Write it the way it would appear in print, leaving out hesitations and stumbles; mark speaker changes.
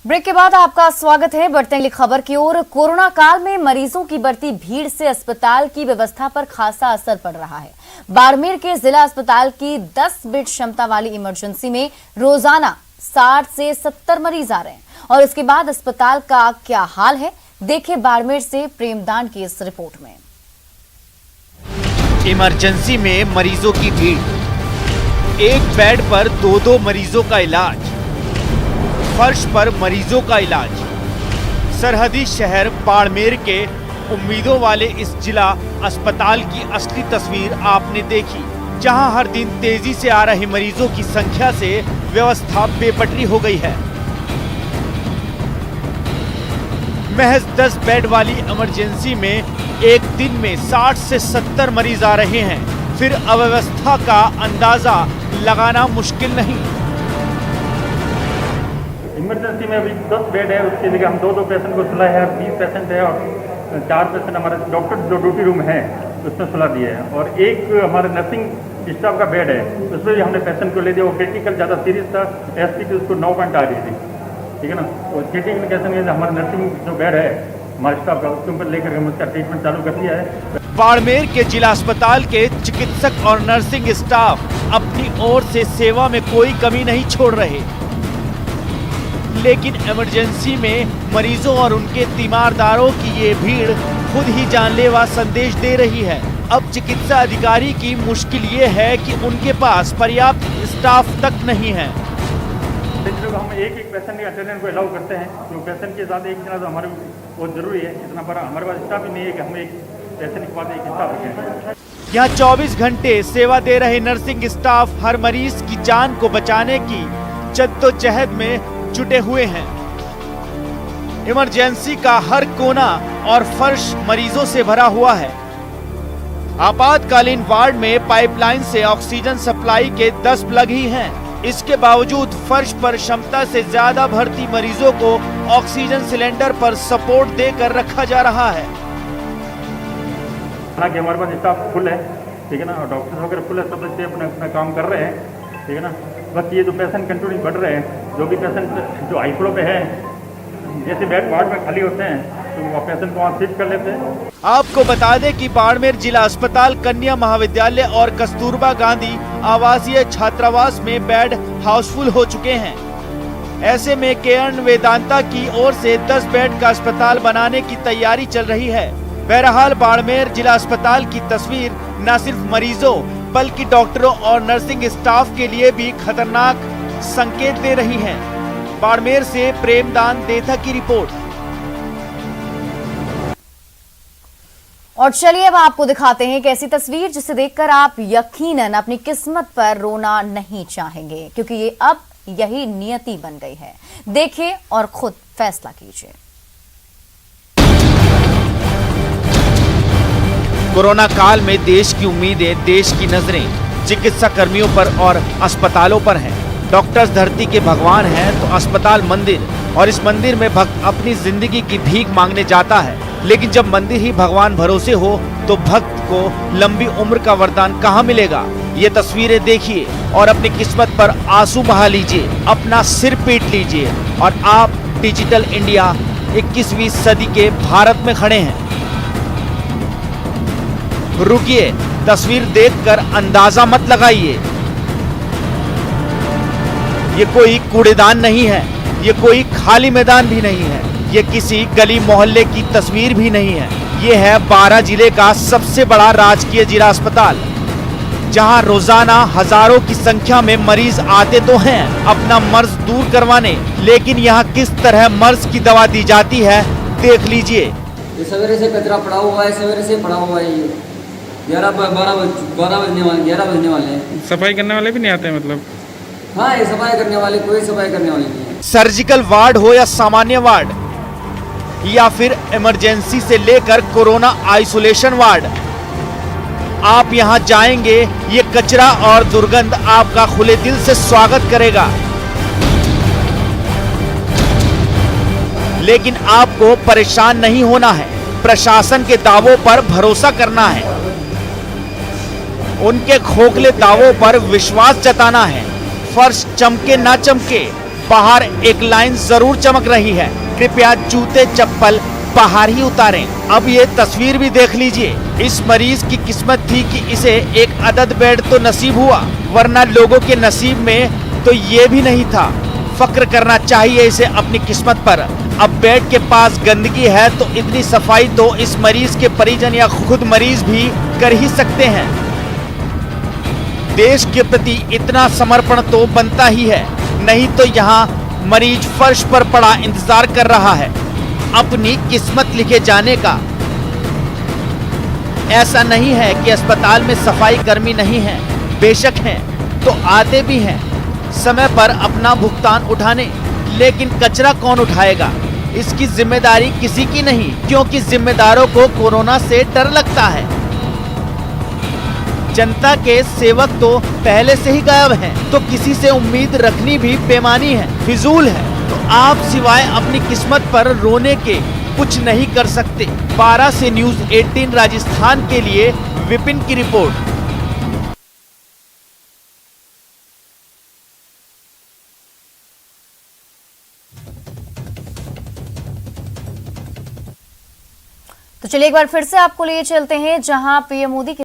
Speaker 1: Break के बाद आपका स्वागत है। बढ़ते अगली खबर की ओर। कोरोना काल में मरीजों की बढ़ती भीड़ से अस्पताल की व्यवस्था पर खासा असर पड़ रहा है। बाड़मेर के जिला अस्पताल की 10 बेड क्षमता वाली इमरजेंसी में रोजाना 60 से 70 मरीज आ रहे हैं और इसके बाद अस्पताल का क्या हाल है, देखें बाड़मेर से प्रेमदान की इस रिपोर्ट में।
Speaker 2: इमरजेंसी में मरीजों की भीड़, एक बेड पर 2-2 मरीजों का इलाज, फर्श पर मरीजों का इलाज। सरहदी शहर बाड़मेर के उम्मीदों वाले इस जिला अस्पताल की असली तस्वीर आपने देखी, जहां हर दिन तेजी से आ रहे मरीजों की संख्या से व्यवस्था बेपटरी हो गई है। महज 10 बेड वाली इमरजेंसी में एक दिन में 60 से 70 मरीज आ रहे हैं, फिर अव्यवस्था का अंदाजा लगाना मुश्किल नहीं।
Speaker 3: इमरजेंसी में अभी 10 बेड है, उसकी जगह हम 2-2 पेशेंट को सुला है। 20 पेशेंट है और 4 पेशेंट हमारे डॉक्टर जो ड्यूटी रूम है उसमें सुला दिए हैं और एक हमारे नर्सिंग स्टाफ का बेड है, उसमें भी हमने पेशेंट को ले दिया। वो क्रिटिकल ज़्यादा सीरियस था, एसपी की उसको 9 पॉइंट आ रही थी, ठीक है ना। और क्रिटिकल कैसे में हमारे नर्सिंग जो बेड है हमारे स्टाफ का, उसके ऊपर लेकर हम उसका ट्रीटमेंट चालू कर दिया है।
Speaker 2: बाड़मेर के जिला अस्पताल के चिकित्सक और नर्सिंग स्टाफ अपनी ओर से सेवा में कोई कमी नहीं छोड़ रहे, लेकिन इमरजेंसी में मरीजों और उनके तीमारदारों की ये भीड़ खुद ही जानलेवा संदेश दे रही है। अब चिकित्सा अधिकारी की मुश्किल ये है कि उनके पास पर्याप्त स्टाफ तक नहीं है।
Speaker 3: हम एक पेशेंट के अटेंडेंट को अलाउ करते हैं, जो पेशेंट के साथ एक जना तो हमारे बहुत जरूरी है। इतना बड़ा हमारे पास स्टाफ ही नहीं है कि हम एक पेशेंट के पास एक स्टाफ रखें।
Speaker 2: यहाँ 24 घंटे सेवा दे रहे नर्सिंग स्टाफ हर मरीज की जान को बचाने की जद्दोजहद में जुटे हुए हैं। इमरजेंसी का हर कोना और फर्श मरीजों से भरा हुआ है। आपातकालीन वार्ड में पाइपलाइन से ऑक्सीजन सप्लाई के 10 प्लग ही हैं। इसके बावजूद फर्श पर क्षमता से ज्यादा भर्ती मरीजों को ऑक्सीजन सिलेंडर पर सपोर्ट देकर रखा जा रहा है।
Speaker 3: हालांकि हमारे पास स्टाफ फुल है, ठीक है ना, और डॉक्टर वगैरह फुल है, सब बच्चे अपना काम कर रहे हैं, ठीक है ना। बस ये जो पेशेंट कंटिन्यू बढ़ रहे हैं, जो भी पेशेंट जो हाई फ्लो पे है, जैसे बेड वार्ड में खाली होते हैं तो वो पेशेंट को वहाँ शिफ्ट कर लेते हैं।
Speaker 2: आपको बता दें कि बाड़मेर जिला अस्पताल, कन्या महाविद्यालय और कस्तूरबा गांधी आवासीय छात्रावास में बेड हाउसफुल हो चुके हैं। ऐसे में केयर्न वेदांता की ओर से 10 बेड का अस्पताल बनाने की तैयारी चल रही है। बहरहाल बाड़मेर जिला अस्पताल की तस्वीर न सिर्फ मरीजों बल्कि डॉक्टरों और नर्सिंग स्टाफ के लिए भी खतरनाक संकेत दे रही है। बाड़मेर से प्रेमदान देथा की रिपोर्ट।
Speaker 1: और चलिए अब आपको दिखाते हैं एक ऐसी तस्वीर जिसे देखकर आप यकीनन अपनी किस्मत पर रोना नहीं चाहेंगे, क्योंकि ये अब यही नियति बन गई है। देखिए और खुद फैसला कीजिए।
Speaker 2: कोरोना काल में देश की उम्मीदें, देश की नजरें चिकित्सा कर्मियों पर और अस्पतालों पर हैं। डॉक्टर्स धरती के भगवान हैं तो अस्पताल मंदिर, और इस मंदिर में भक्त अपनी जिंदगी की भीख मांगने जाता है। लेकिन जब मंदिर ही भगवान भरोसे हो तो भक्त को लंबी उम्र का वरदान कहाँ मिलेगा। ये तस्वीरें देखिए और अपनी किस्मत पर आंसू बहा लीजिए, अपना सिर पीट लीजिए और आप डिजिटल इंडिया 21वीं सदी के भारत में खड़े हैं। रुकिए, तस्वीर देखकर अंदाजा मत लगाइए। ये कोई कूड़ेदान नहीं है, ये कोई खाली मैदान भी नहीं है, ये किसी गली मोहल्ले की तस्वीर भी नहीं है। ये है 12 जिले का सबसे बड़ा राजकीय जिला अस्पताल, जहां रोजाना हजारों की संख्या में मरीज आते तो हैं अपना मर्ज दूर करवाने, लेकिन यहाँ किस तरह मर्ज की दवा दी जाती है देख लीजिए।
Speaker 4: ये सवेरे से कचरा पड़ा हुआ है, सवेरे से पड़ा हुआ है। ये 12 बजने वाले हैं।
Speaker 5: सफाई करने वाले भी नहीं आते मतलब?
Speaker 4: हाँ, ये सफाई करने वाले, कोई सफाई करने वाले नहीं है।
Speaker 2: सर्जिकल वार्ड हो या सामान्य वार्ड या फिर इमरजेंसी से लेकर कोरोना आइसोलेशन वार्ड, आप यहां जाएंगे, ये कचरा और दुर्गंध आपका खुले दिल से स्वागत करेगा। लेकिन आपको परेशान नहीं होना है, प्रशासन के दावों पर भरोसा करना है, उनके खोखले दावों पर विश्वास जताना है। फर्श चमके ना चमके, बाहर एक लाइन जरूर चमक रही है, कृपया जूते चप्पल बाहर ही उतारें। अब ये तस्वीर भी देख लीजिए, इस मरीज की किस्मत थी कि इसे एक अदद बेड तो नसीब हुआ, वरना लोगों के नसीब में तो ये भी नहीं था। फक्र करना चाहिए इसे अपनी किस्मत पर। अब बेड के पास गंदगी है तो इतनी सफाई तो इस मरीज के परिजन या खुद मरीज भी कर ही सकते हैं। देश के प्रति इतना समर्पण तो बनता ही है, नहीं तो यहाँ मरीज फर्श पर पड़ा इंतजार कर रहा है अपनी किस्मत लिखे जाने का। ऐसा नहीं है कि अस्पताल में सफाई कर्मी नहीं है, बेशक हैं, तो आते भी हैं समय पर अपना भुगतान उठाने, लेकिन कचरा कौन उठाएगा? इसकी जिम्मेदारी किसी की नहीं, क्योंकि जिम्मेदारों को कोरोना से डर लगता है। जनता के सेवक तो पहले से ही गायब हैं, तो किसी से उम्मीद रखनी भी बेमानी है, फिजूल है। तो आप सिवाय अपनी किस्मत पर रोने के कुछ नहीं कर सकते। 12 से न्यूज़ 18 राजस्थान के लिए विपिन की रिपोर्ट।
Speaker 1: तो चलिए एक बार फिर से आपको लिए चलते हैं जहां पीएम मोदी